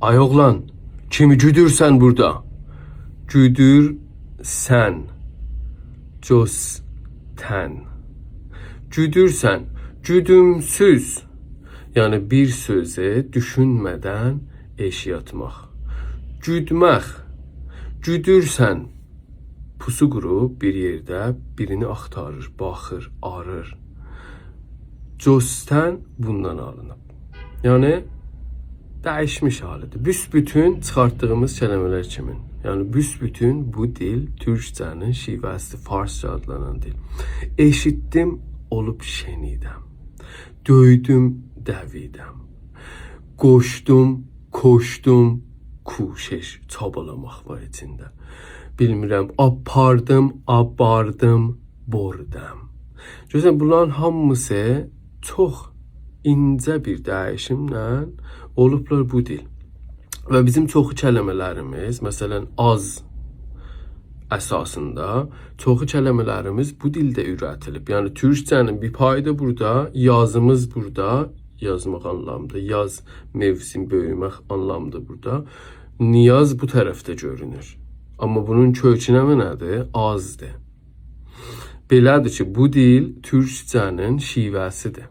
Ay oğlan, kimi güdürsən burada? Güdürsən. Cosdən. Güdürsən. Güdümsüz. Yani bir sözü düşünmeden eşi atmaq. Güdmək. Güdürsən. Pusu qurub bir yerdə birini axtarır, baxır, arır. Cosdən bundan alınıb. Yani dəyişmiş halıdır. Büsbütün çıxartdığımız kəlmələr kimin? Yani büsbütün bu dil Türkçənin şivəsi, Farsça adlanan dil. Eşitdim, olub şenidəm. Döydüm, dəvidəm. Qoşdum, koşdum, kuşeş, çabalamaq var içində. Bilmirəm, apardım, abardım, bordəm. Görürsən, bunların hamısı çox incə bir dəyişimlə olublar bu dil. Və bizim çoxu kəlmələrimiz, məsələn, az əsasında çoxu kəlmələrimiz bu dildə ürətilib. Yəni Türkçənin bir payı da burada, yazımız burada, yazmaq anlamında, yaz mevsim böyümək anlamında burada. Niyaz bu tərəfdə görünür. Amma bunun kökünəmi nədir? Azdır. Belədir ki, bu dil Türkçənin şivəsidir.